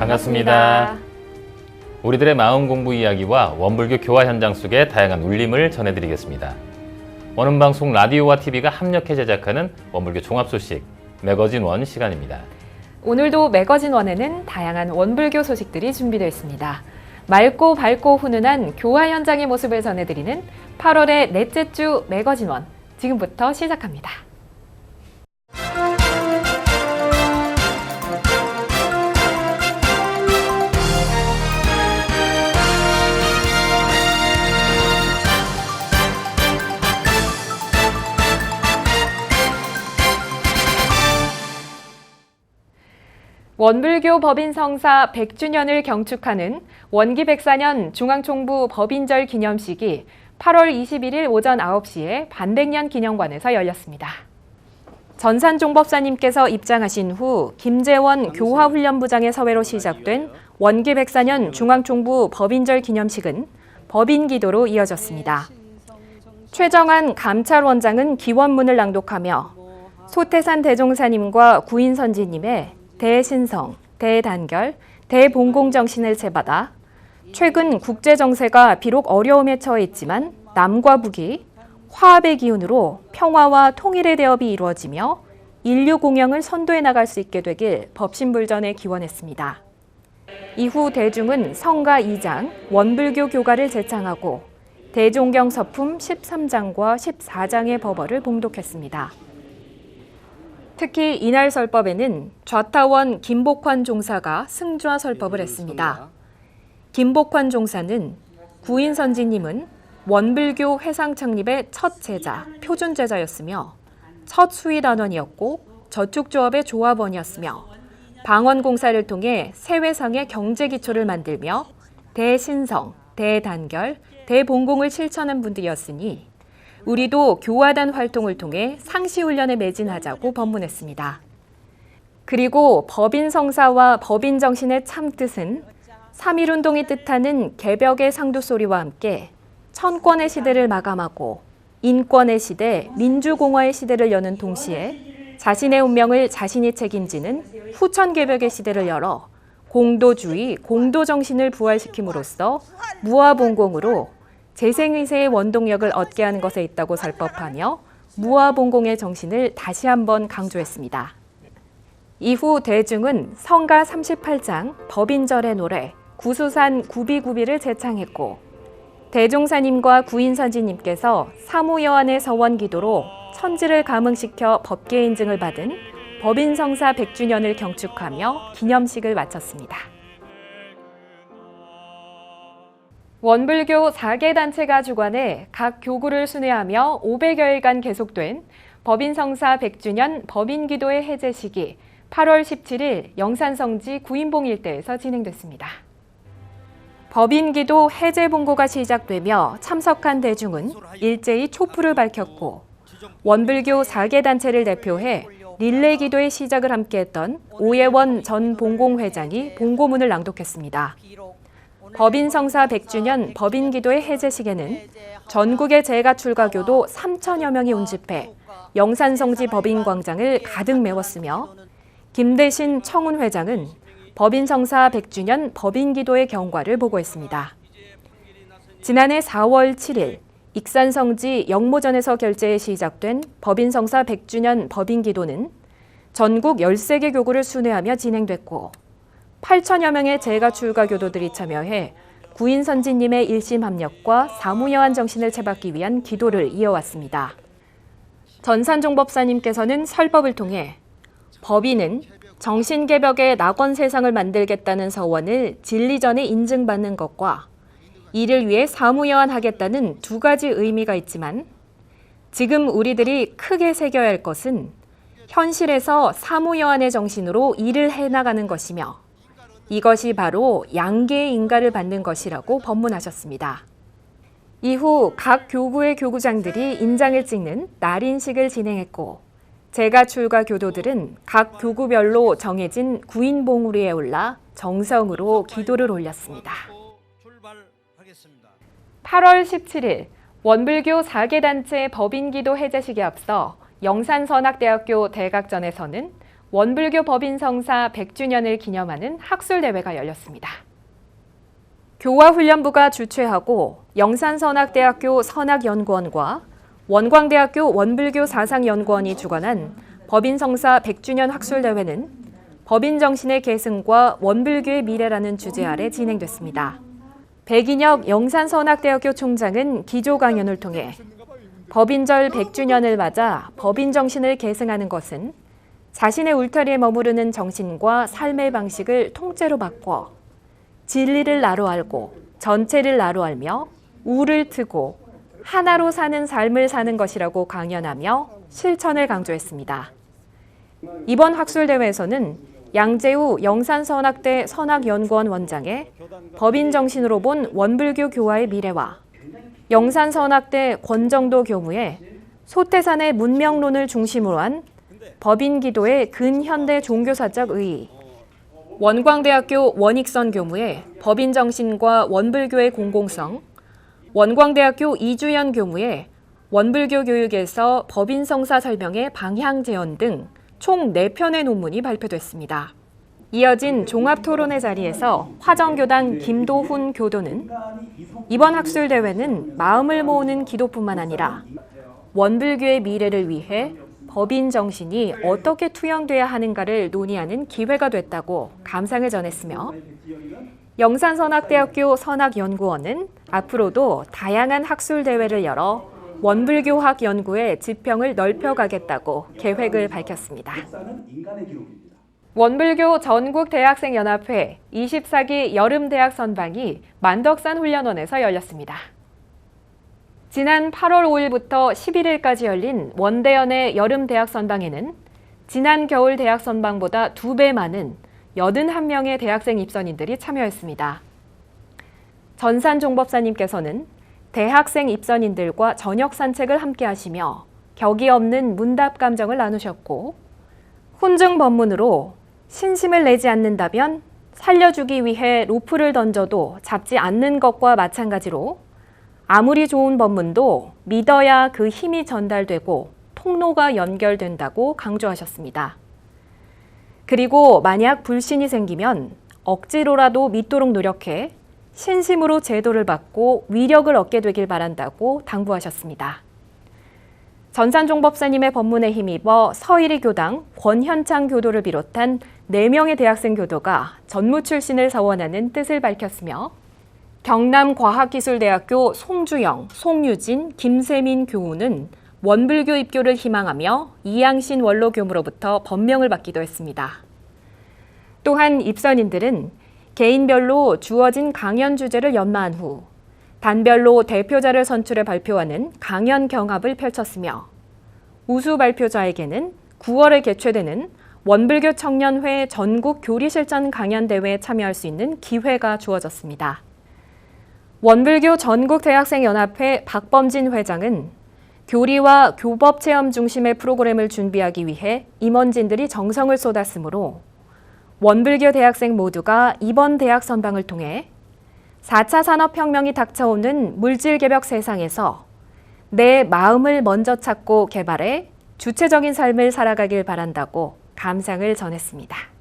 반갑습니다. 우리들의 마음 공부 이야기와 원불교 교화 현장 속의 다양한 울림을 전해드리겠습니다. 원음방송 라디오와 TV가 협력해 제작하는 원불교 종합소식 매거진 원 시간입니다. 오늘도 매거진 원에는 다양한 원불교 소식들이 준비되어 있습니다. 맑고 밝고 훈훈한 교화 현장의 모습을 전해드리는 8월의 넷째 주 매거진 원, 지금부터 시작합니다. 원불교 법인성사 100주년을 경축하는 원기 104년 중앙총부 법인절 기념식이 8월 21일 오전 9시에 반백년 기념관에서 열렸습니다. 전산종법사님께서 입장하신 후 김재원 교화훈련부장의 서회로 시작된 원기 104년 중앙총부 법인절 기념식은 법인기도로 이어졌습니다. 최정한 감찰원장은 기원문을 낭독하며 소태산 대종사님과 구인선지님의 대신성, 대단결, 대봉공정신을 제받아 최근 국제정세가 비록 어려움에 처해 있지만 남과 북이 화합의 기운으로 평화와 통일의 대업이 이루어지며 인류 공영을 선도해 나갈 수 있게 되길 법신불전에 기원했습니다. 이후 대중은 성가 2장, 원불교 교가를 제창하고 대종경 서품 13장과 14장의 법어를 봉독했습니다. 특히 이날 설법에는 좌타원 김복환 종사가 승좌 설법을 했습니다. 김복환 종사는 구인선지님은 원불교 회상 창립의 첫 제자, 표준 제자였으며 첫 수의단원이었고 저축조합의 조합원이었으며 방언공사를 통해 세회상의 경제 기초를 만들며 대신성, 대단결, 대봉공을 실천한 분들이었으니 우리도 교화단 활동을 통해 상시훈련에 매진하자고 법문했습니다. 그리고 법인성사와 법인정신의 참뜻은 3.1운동이 뜻하는 개벽의 상두소리와 함께 천권의 시대를 마감하고 인권의 시대, 민주공화의 시대를 여는 동시에 자신의 운명을 자신이 책임지는 후천개벽의 시대를 열어 공도주의, 공도정신을 부활시킴으로써 무아봉공으로 재생의세의 원동력을 얻게 하는 것에 있다고 설법하며 무아봉공의 정신을 다시 한번 강조했습니다. 이후 대중은 성가 38장 법인절의 노래 구수산 구비구비를 제창했고 대종사님과 구인선지님께서 사무여한의 서원기도로 천지를 감흥시켜 법계 인증을 받은 법인성사 100주년을 경축하며 기념식을 마쳤습니다. 원불교 4개 단체가 주관해 각 교구를 순회하며 500여일간 계속된 법인성사 100주년 법인기도의 해제식이 8월 17일 영산성지 구인봉 일대에서 진행됐습니다. 법인기도 해제 봉고가 시작되며 참석한 대중은 일제히 촛불을 밝혔고 원불교 4개 단체를 대표해 릴레이 기도의 시작을 함께했던 오예원 전 봉공회장이 봉고문을 낭독했습니다. 법인성사 100주년 법인기도의 해제식에는 전국의 재가출가교도 3천여 명이 운집해 영산성지 법인광장을 가득 메웠으며 김대신 청운회장은 법인성사 100주년 법인기도의 경과를 보고했습니다. 지난해 4월 7일 익산성지 영모전에서 결제해 시작된 법인성사 100주년 법인기도는 전국 13개 교구를 순회하며 진행됐고 8천여 명의 재가출가 교도들이 참여해 구인선지님의 일심 합력과 사무여한 정신을 채받기 위한 기도를 이어왔습니다. 전산종법사님께서는 설법을 통해 법인은 정신개벽의 낙원 세상을 만들겠다는 서원을 진리전에 인증받는 것과 이를 위해 사무여한 하겠다는 두 가지 의미가 있지만 지금 우리들이 크게 새겨야 할 것은 현실에서 사무여한의 정신으로 일을 해나가는 것이며 이것이 바로 양계의 인가를 받는 것이라고 법문하셨습니다. 이후 각 교구의 교구장들이 인장을 찍는 날인식을 진행했고 재가출가 교도들은 각 교구별로 정해진 구인봉우리에 올라 정성으로 기도를 올렸습니다. 8월 17일 원불교 4개 단체 법인기도 해제식에 앞서 영산선악대학교 대각전에서는 원불교 법인 성사 100주년을 기념하는 학술대회가 열렸습니다. 교화훈련부가 주최하고 영산선악대학교 선악연구원과 원광대학교 원불교 사상연구원이 주관한 법인 성사 100주년 학술대회는 법인 정신의 계승과 원불교의 미래라는 주제 아래 진행됐습니다. 백인혁 영산선악대학교 총장은 기조 강연을 통해 법인절 100주년을 맞아 법인 정신을 계승하는 것은 자신의 울타리에 머무르는 정신과 삶의 방식을 통째로 바꿔 진리를 나로 알고 전체를 나로 알며 우를 트고 하나로 사는 삶을 사는 것이라고 강연하며 실천을 강조했습니다. 이번 학술대회에서는 양재우 영산선악대 선악연구원 원장의 법인 정신으로 본 원불교 교화의 미래와 영산선악대 권정도 교무의 소태산의 문명론을 중심으로 한 법인 기도의 근현대 종교사적 의의, 원광대학교 원익선 교무의 법인 정신과 원불교의 공공성, 원광대학교 이주연 교무의 원불교 교육에서 법인 성사 설명의 방향 제언 등 총 4편의 논문이 발표됐습니다. 이어진 종합토론회 자리에서 화정교당 김도훈 교도는 이번 학술대회는 마음을 모으는 기도뿐만 아니라 원불교의 미래를 위해 법인 정신이 어떻게 투영돼야 하는가를 논의하는 기회가 됐다고 감상을 전했으며 영산선악대학교 선악연구원은 앞으로도 다양한 학술대회를 열어 원불교학 연구의 지평을 넓혀가겠다고 계획을 밝혔습니다. 원불교 전국대학생연합회 24기 여름대학 선방이 만덕산 훈련원에서 열렸습니다. 지난 8월 5일부터 11일까지 열린 원대연의 여름대학 선방에는 지난 겨울 대학 선방보다 2배 많은 81명의 대학생 입선인들이 참여했습니다. 전산 종법사님께서는 대학생 입선인들과 저녁 산책을 함께 하시며 격이 없는 문답 감정을 나누셨고 훈증 법문으로 신심을 내지 않는다면 살려주기 위해 로프를 던져도 잡지 않는 것과 마찬가지로 아무리 좋은 법문도 믿어야 그 힘이 전달되고 통로가 연결된다고 강조하셨습니다. 그리고 만약 불신이 생기면 억지로라도 믿도록 노력해 신심으로 제도를 받고 위력을 얻게 되길 바란다고 당부하셨습니다. 전산종법사님의 법문에 힘입어 서일이 교당 권현창 교도를 비롯한 4명의 대학생 교도가 전무 출신을 서원하는 뜻을 밝혔으며 경남과학기술대학교 송주영, 송유진, 김세민 교우는 원불교 입교를 희망하며 이양신 원로교무로부터 법명을 받기도 했습니다. 또한 입선인들은 개인별로 주어진 강연 주제를 연마한 후 단별로 대표자를 선출해 발표하는 강연 경합을 펼쳤으며 우수 발표자에게는 9월에 개최되는 원불교 청년회 전국 교리실전 강연대회에 참여할 수 있는 기회가 주어졌습니다. 원불교 전국대학생연합회 박범진 회장은 교리와 교법 체험 중심의 프로그램을 준비하기 위해 임원진들이 정성을 쏟았으므로 원불교 대학생 모두가 이번 대학 선방을 통해 4차 산업혁명이 닥쳐오는 물질개벽 세상에서 내 마음을 먼저 찾고 개발해 주체적인 삶을 살아가길 바란다고 감상을 전했습니다.